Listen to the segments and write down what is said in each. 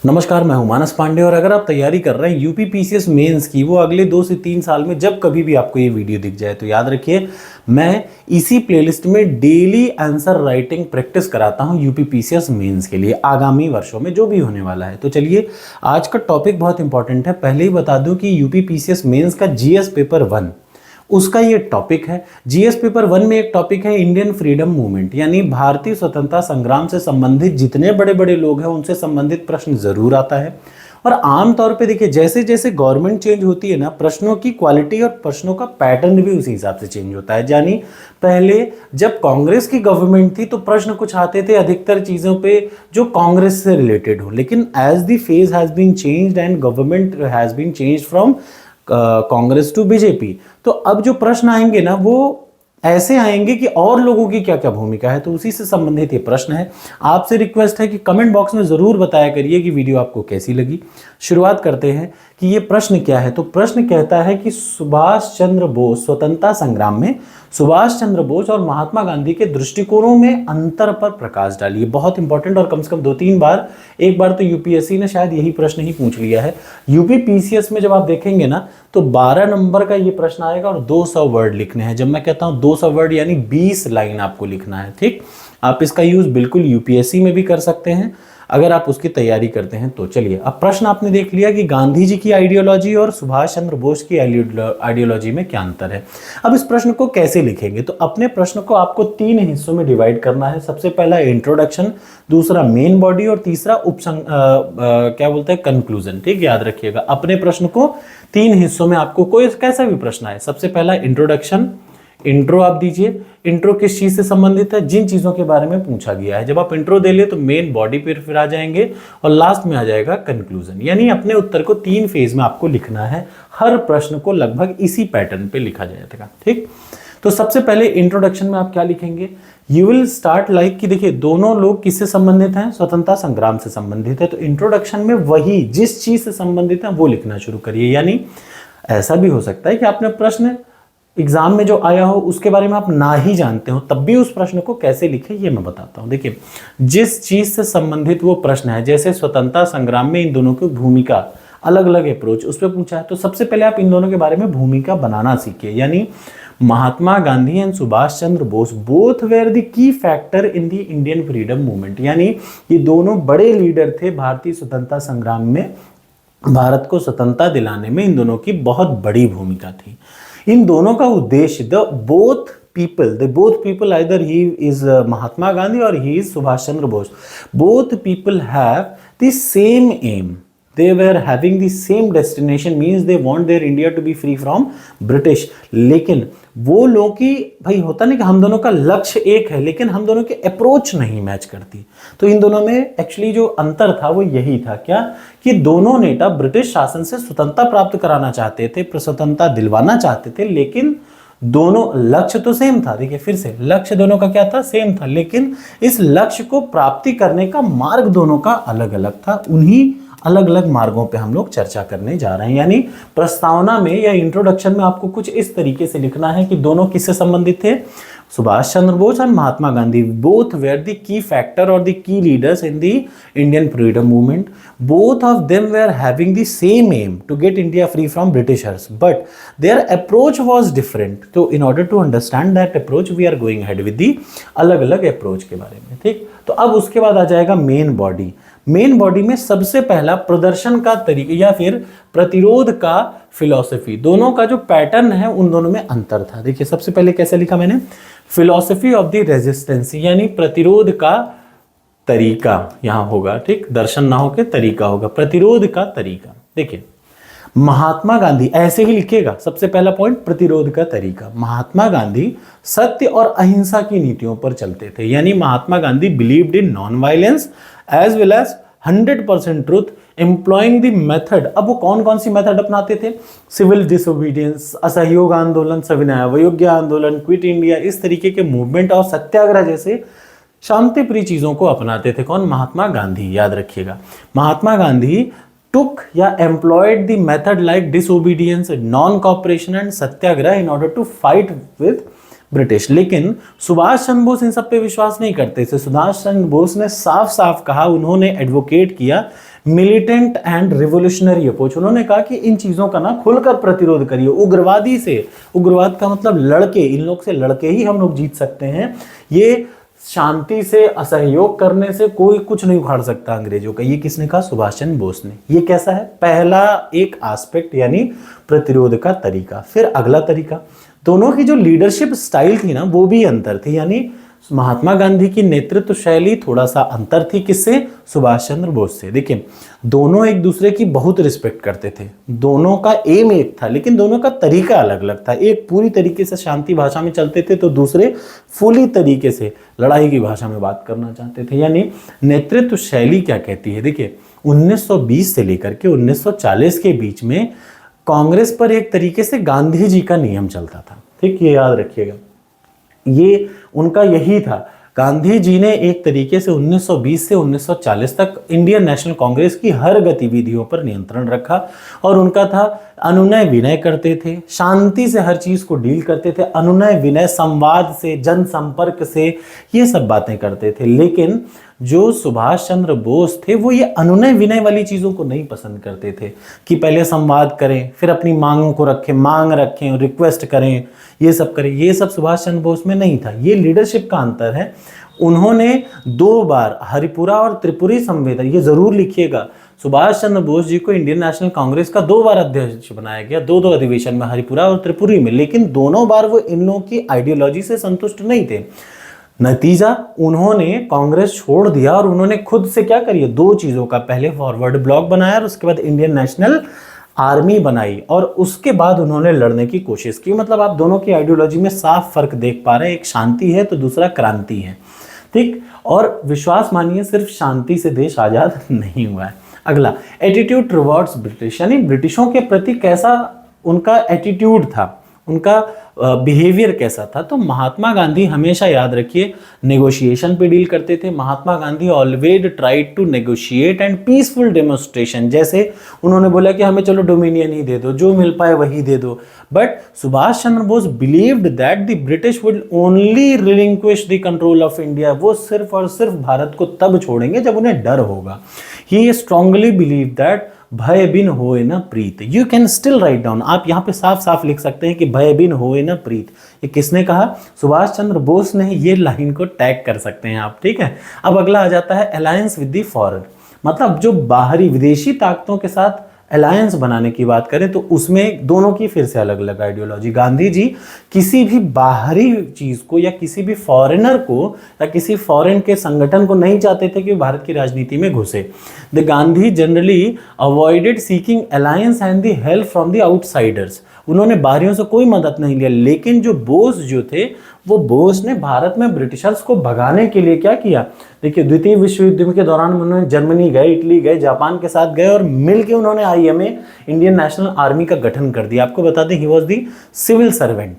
नमस्कार, मैं हूं मानस पांडे और अगर आप तैयारी कर रहे हैं यूपी पीसीएस मेंस की, वो अगले 2 से 3 साल में जब कभी भी आपको ये वीडियो दिख जाए तो याद रखिए मैं इसी प्लेलिस्ट में डेली आंसर राइटिंग प्रैक्टिस कराता हूं यूपी पीसीएस मेंस के लिए आगामी वर्षों में जो भी होने वाला है। तो चलिए, आज का टॉपिक बहुत इंपॉर्टेंट है। पहले ही बता दूं कि यूपी पीसीएस मेंस का जीएस पेपर 1 उसका ये टॉपिक है। जीएस पेपर 1 में एक टॉपिक है इंडियन फ्रीडम मूवमेंट, यानी भारतीय स्वतंत्रता संग्राम से संबंधित जितने बड़े बड़े लोग हैं उनसे संबंधित प्रश्न जरूर आता है। और आमतौर पे देखिए, जैसे जैसे गवर्नमेंट चेंज होती है ना, प्रश्नों की क्वालिटी और प्रश्नों का पैटर्न भी उसी हिसाब से चेंज होता है। यानी पहले जब कांग्रेस की गवर्नमेंट थी तो प्रश्न कुछ आते थे अधिकतर चीजों पे जो कांग्रेस से रिलेटेड हो, लेकिन as the phase has been changed and government has been changed from Congress to BJP, तो अब जो प्रश्न आएंगे ना वो ऐसे आएंगे कि और लोगों की क्या क्या भूमिका है। तो उसी से संबंधित ये प्रश्न है। आपसे रिक्वेस्ट है कि कमेंट बॉक्स में जरूर बताया करिए कि वीडियो आपको कैसी लगी। शुरुआत करते हैं कि ये प्रश्न क्या है। तो प्रश्न कहता है कि सुभाष चंद्र बोस स्वतंत्रता संग्राम में सुभाष चंद्र बोस और महात्मा गांधी के दृष्टिकोणों में अंतर पर प्रकाश डालिए। बहुत इंपॉर्टेंट और कम से कम 2-3 बार, एक बार तो यूपीएससी ने शायद यही प्रश्न ही पूछ लिया है। यूपी पीसीएस में जब आप देखेंगे ना तो 12 नंबर का ये प्रश्न आएगा और 200 वर्ड लिखने हैं। जब मैं कहता हूं 200 वर्ड यानी 20 लाइन आपको लिखना है। ठीक, आप इसका यूज बिल्कुल यूपीएससी में भी कर सकते हैं अगर आप उसकी तैयारी करते हैं तो। चलिए, अब प्रश्न आपने देख लिया कि गांधी जी की आइडियोलॉजी और सुभाष चंद्र बोस की आइडियोलॉजी में क्या अंतर है। अब इस प्रश्न को कैसे लिखेंगे, तो अपने प्रश्न को आपको 3 हिस्सों में डिवाइड करना है। सबसे पहला इंट्रोडक्शन, दूसरा मेन बॉडी और तीसरा क्या बोलते हैं कंक्लूजन। ठीक, याद रखिएगा अपने प्रश्न को 3 हिस्सों में। आपको कोई कैसा भी प्रश्न आए, सबसे पहला इंट्रोडक्शन, इंट्रो आप दीजिए। इंट्रो किस चीज से संबंधित है, जिन चीजों के बारे में पूछा गया है। जब आप इंट्रो दे ले तो मेन बॉडी पर फिर आ जाएंगे और लास्ट में आ जाएगा कंक्लूजन। यानी अपने उत्तर को 3 फेज में आपको लिखना है। हर प्रश्न को लगभग इसी पैटर्न पे लिखा जाएगा। ठीक, तो सबसे पहले इंट्रोडक्शन में आप क्या लिखेंगे, यू विल स्टार्ट लाइक कि देखिए दोनों लोग किससे संबंधित हैं, स्वतंत्रता संग्राम से संबंधित है। तो इंट्रोडक्शन में वही जिस चीज से संबंधित है वो लिखना शुरू करिए। यानी ऐसा भी हो सकता है कि आपने प्रश्न एग्जाम में जो आया हो उसके बारे में आप ना ही जानते हो, तब भी उस प्रश्न को कैसे लिखें ये मैं बताता हूं। देखिए, जिस चीज से संबंधित वो प्रश्न है, जैसे स्वतंत्रता संग्राम में इन दोनों की भूमिका, अलग अलग अप्रोच, उस पर पूछा है, तो सबसे पहले आप इन दोनों के बारे में भूमिका बनाना सीखिए। यानी Mahatma Gandhi and Subhash Chandra Bose both were the key factor in the Indian freedom movement. यानी ये दोनों बड़े लीडर थे भारतीय स्वतंत्रता संग्राम में। भारत को स्वतंत्रता दिलाने में इन दोनों की बहुत बड़ी भूमिका थी। इन दोनों का उद्देश्य, the both people either he is Mahatma Gandhi और he is Subhash Chandra Bose, both people have the same aim, they were having the same destination, means they want their India to be free from British। लेकिन वो लोग की भाई होता नहीं कि हम दोनों का लक्ष्य एक है लेकिन हम दोनों की अप्रोच नहीं मैच करती। तो इन दोनों में एक्चुअली जो अंतर था वो यही था, क्या कि दोनों नेता ब्रिटिश शासन से स्वतंत्रता प्राप्त कराना चाहते थे, स्वतंत्रता दिलवाना चाहते थे, लेकिन दोनों लक्ष्य तो सेम था। देखिए फिर से, लक्ष्य दोनों का क्या था, सेम था, लेकिन इस लक्ष्य को प्राप्ति करने का मार्ग दोनों का अलग अलग था। उन्हीं अलग अलग मार्गों पे हम लोग चर्चा करने जा रहे हैं। यानी प्रस्तावना में या इंट्रोडक्शन में आपको कुछ इस तरीके से लिखना है कि दोनों किससे संबंधित थे, सुभाष चंद्र बोस और Mahatma Gandhi, both were the key factor और the key leaders in the Indian freedom movement, both of them were having the same aim to get India free from Britishers, but their approach was different. तो in order to understand that approach we are going ahead with the अलग अलग approach के बारे में। ठीक, तो अब उसके बाद आ जाएगा मेन बॉडी। मेन बॉडी में सबसे पहला प्रदर्शन का तरीका या फिर प्रतिरोध का फिलॉसफी, दोनों का जो पैटर्न है उन दोनों में अंतर था। देखिए सबसे पहले कैसे लिखा मैंने, फिलॉसफी ऑफ द रेजिस्टेंस, यानी प्रतिरोध का तरीका यहां होगा। ठीक, दर्शन ना होकर तरीका होगा, प्रतिरोध का तरीका। देखिए महात्मा गांधी ऐसे ही लिखिएगा, सबसे पहला पॉइंट प्रतिरोध का तरीका। महात्मा गांधी सत्य और अहिंसा की नीतियों पर चलते थे। यानी Mahatma Gandhi believed in non violence as well as 100% truth, employing the method. अब वो कौन कौन सी मेथड अपनाते थे, सिविल डिसोबीडियंस, असहयोग आंदोलन, सविनय अवयोग्य आंदोलन, क्विट इंडिया, इस तरीके के मूवमेंट और सत्याग्रह जैसे शांतिप्रिय चीजों को अपनाते थे। कौन, महात्मा गांधी। याद रखिएगा, महात्मा गांधी took या employed the method like disobedience, non-cooperation and Satyagraha in order to fight with British. लेकिन सुभाष चंद्र बोस इन सब पे विश्वास नहीं करते थे। सुभाष चंद्र बोस ने साफ साफ कहा, उन्होंने एडवोकेट किया मिलिटेंट एंड रिवोल्यूशनरी अप्रोच। उन्होंने कहा कि इन चीजों का ना खुलकर प्रतिरोध करिए, उग्रवादी से, उग्रवाद का मतलब लड़के, इन लोग से लड़के ही हम लोग जीत सकते हैं, ये शांति से असहयोग करने से कोई कुछ नहीं उखाड़ सकता अंग्रेजों का। ये किसने कहा? सुभाष चंद्र बोस ने। ये कैसा है? पहला एक एस्पेक्ट यानी प्रतिरोध का तरीका। फिर अगला तरीका, दोनों की जो लीडरशिप स्टाइल थी ना वो भी अंतर थी, यानी महात्मा गांधी की नेतृत्व शैली थोड़ा सा अंतर थी किससे? सुभाष चंद्र बोस से। देखिए दोनों एक दूसरे की बहुत रिस्पेक्ट करते थे, दोनों का एम एक था लेकिन दोनों का तरीका अलग अलग था। एक पूरी तरीके से शांति भाषा में चलते थे तो दूसरे फुली तरीके से लड़ाई की भाषा में बात करना चाहते थे। यानी नेतृत्व शैली क्या कहती है? देखिए 1920 से लेकर के 1940 के बीच में कांग्रेस पर एक तरीके से गांधी जी का नियम चलता था। ठीक, ये याद रखिएगा, ये उनका यही था। गांधी जी ने एक तरीके से 1920 से 1940 तक इंडियन नेशनल कांग्रेस की हर गतिविधियों पर नियंत्रण रखा और उनका था अनुनय विनय करते थे, शांति से हर चीज को डील करते थे, अनुनय विनय, संवाद से, जनसंपर्क से, ये सब बातें करते थे। लेकिन जो सुभाष चंद्र बोस थे वो ये अनुनय विनय वाली चीजों को नहीं पसंद करते थे कि पहले संवाद करें, फिर अपनी मांगों को रखें, मांग रखें, रिक्वेस्ट करें, ये सब करें। ये सब सुभाष चंद्र बोस में नहीं था। ये लीडरशिप का अंतर है। उन्होंने 2 बार हरिपुरा और त्रिपुरी संवेदन, ये जरूर लिखिएगा, सुभाष चंद्र बोस जी को इंडियन नेशनल कांग्रेस का 2 बार अध्यक्ष बनाया गया, 2 अधिवेशन में, हरिपुरा और त्रिपुरी में, लेकिन दोनों बार वो इन लोगों की आइडियोलॉजी से संतुष्ट नहीं थे। नतीजा, उन्होंने कांग्रेस छोड़ दिया और उन्होंने खुद से क्या करिए, 2 चीजों का, पहले फॉरवर्ड ब्लॉक बनाया और उसके बाद इंडियन नेशनल आर्मी बनाई और उसके बाद उन्होंने लड़ने की कोशिश की। मतलब आप दोनों की आइडियोलॉजी में साफ फर्क देख पा रहे हैं, एक शांति है तो दूसरा क्रांति है। ठीक, और विश्वास मानिए सिर्फ शांति से देश आजाद नहीं हुआ है। अगला, एटीट्यूड टुवर्ड्स ब्रिटिश, यानी ब्रिटिशों के प्रति कैसा उनका एटीट्यूड था, उनका बिहेवियर कैसा था। तो महात्मा गांधी, हमेशा याद रखिए, नेगोशिएशन पे डील करते थे। Mahatma Gandhi always tried to negotiate and peaceful demonstration. जैसे उन्होंने बोला कि हमें चलो डोमिनियन ही दे दो, जो मिल पाए वही दे दो, but Subhash Chandra Bose believed that the British would only relinquish the control of India. वो सिर्फ और सिर्फ भारत को तब छोड़ेंगे जब उन्हें डर होगा। ही स्ट्रांगली बिलीव दैट भय बिन होए न प्रीत। You can still write down, आप यहाँ पे साफ साफ लिख सकते हैं कि भय बिन होए न प्रीत। ये किसने कहा? सुभाष चंद्र बोस ने। ये लाइन को टैग कर सकते हैं आप। ठीक है, अब अगला आ जाता है अलायंस विद द फॉरेन, मतलब जो बाहरी विदेशी ताकतों के साथ अलायंस बनाने की बात करें तो उसमें दोनों की फिर से अलग अलग आइडियोलॉजी। गांधी जी किसी भी बाहरी चीज को या किसी भी फॉरेनर को या किसी फॉरेन के संगठन को नहीं चाहते थे कि भारत की राजनीति में घुसे। The Gandhi generally avoided seeking alliance and the help from the outsiders. उन्होंने बाहरियों से कोई मदद नहीं लिया। लेकिन जो बोस जो थे, वो बोस ने भारत में ब्रिटिशर्स को भगाने के लिए क्या किया? देखिए, द्वितीय विश्व युद्ध के दौरान उन्होंने जर्मनी गए, इटली गए, जापान के साथ गए और मिलकर उन्होंने IMA, इंडियन नेशनल आर्मी का गठन कर दिया। आपको बता दें, he was the civil servant.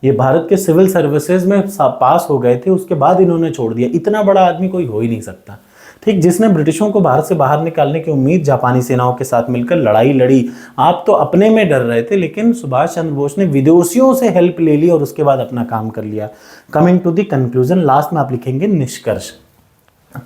ये भारत के सिविल सर्विसेज में पास हो गए थे, उसके बाद इन्होंने छोड़ दिया। इतना बड़ा आदमी कोई हो ही नहीं सकता। ठीक, जिसने ब्रिटिशों को भारत से बाहर निकालने की उम्मीद जापानी सेनाओं के साथ मिलकर लड़ाई लड़ी। आप तो अपने में डर रहे थे, लेकिन सुभाष चंद्र बोस ने विदेशियों से हेल्प ले ली और उसके बाद अपना काम कर लिया। Coming to the conclusion, last में आप लिखेंगे निष्कर्ष।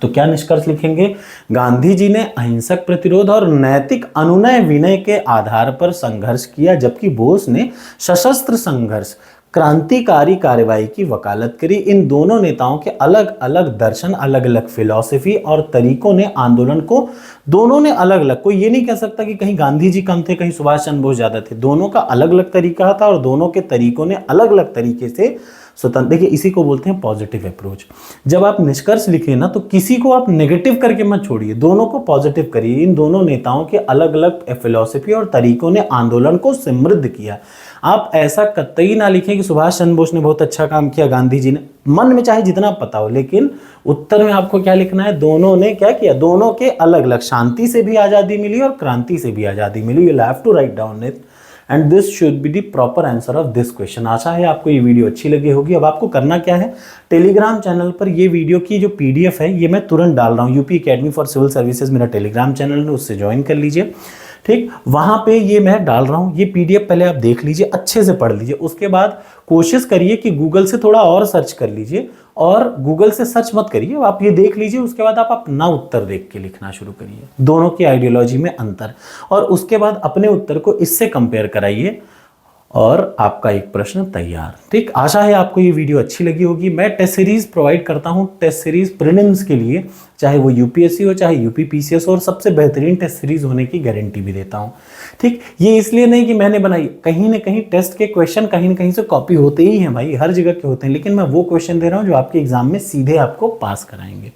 तो क्या निष्कर्ष लिखेंगे? गांधी जी ने अहिंसक प्रतिरोध और नैतिक अनुनय विनय के आधार पर संघर्ष किया, जबकि बोस ने सशस्त्र संघर्ष, क्रांतिकारी कार्रवाई की वकालत करी। इन दोनों नेताओं के अलग अलग दर्शन, अलग अलग फिलॉसफी और तरीकों ने आंदोलन को, दोनों ने अलग अलग, कोई ये नहीं कह सकता कि कहीं गांधी जी कम थे, कहीं सुभाष चंद्र बोस ज्यादा थे। दोनों का अलग अलग तरीका था और दोनों के तरीकों ने अलग अलग तरीके से स्वतंत्र, देखिए इसी को बोलते हैं पॉजिटिव अप्रोच। जब आप निष्कर्ष लिखें ना तो किसी को आप नेगेटिव करके मत छोड़िए, दोनों को पॉजिटिव करिए। इन दोनों नेताओं के अलग अलग फिलॉसफी और तरीकों ने आंदोलन को समृद्ध किया। आप ऐसा कतई ना लिखें कि सुभाष चंद्र बोस ने बहुत अच्छा काम किया, गांधी जी ने, मन में चाहे जितना पता हो, लेकिन उत्तर में आपको क्या लिखना है? दोनों ने क्या किया? दोनों के अलग अलग, शांति से भी आज़ादी मिली और क्रांति से भी आज़ादी मिली। You have to write down it and this should be the proper answer of this question. आशा है आपको ये वीडियो अच्छी लगी होगी। अब आपको करना क्या है? टेलीग्राम चैनल पर ये वीडियो की जो PDF है ये मैं तुरंत डाल रहा हूँ। UP academy for civil services मेरा टेलीग्राम चैनल है, उससे ज्वाइन कर लीजिए। ठीक, वहां पे ये मैं डाल रहा हूं, ये पीडीएफ पहले आप देख लीजिए, अच्छे से पढ़ लीजिए, उसके बाद कोशिश करिए कि गूगल से थोड़ा और सर्च कर लीजिए, और गूगल से सर्च मत करिए, आप ये देख लीजिए, उसके बाद आप अपना उत्तर देख के लिखना शुरू करिए, दोनों की आइडियोलॉजी में अंतर, और उसके बाद अपने उत्तर को इससे कंपेयर कराइए और आपका एक प्रश्न तैयार। ठीक, आशा है आपको ये वीडियो अच्छी लगी होगी। मैं टेस्ट सीरीज प्रोवाइड करता हूँ, टेस्ट सीरीज प्रीलिम्स के लिए, चाहे वो यूपीएससी हो चाहे यूपीपीसीएस हो, और सबसे बेहतरीन टेस्ट सीरीज होने की गारंटी भी देता हूँ। ठीक, ये इसलिए नहीं कि मैंने बनाई, कहीं ना कहीं टेस्ट के क्वेश्चन कहीं ना कहीं से कॉपी होते ही हैं भाई, हर जगह के होते हैं, लेकिन मैं वो क्वेश्चन दे रहा हूँ जो आपके एग्जाम में सीधे आपको पास कराएंगे।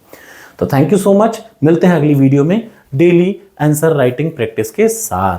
तो थैंक यू सो मच, मिलते हैं अगली वीडियो में डेली आंसर राइटिंग प्रैक्टिस के साथ।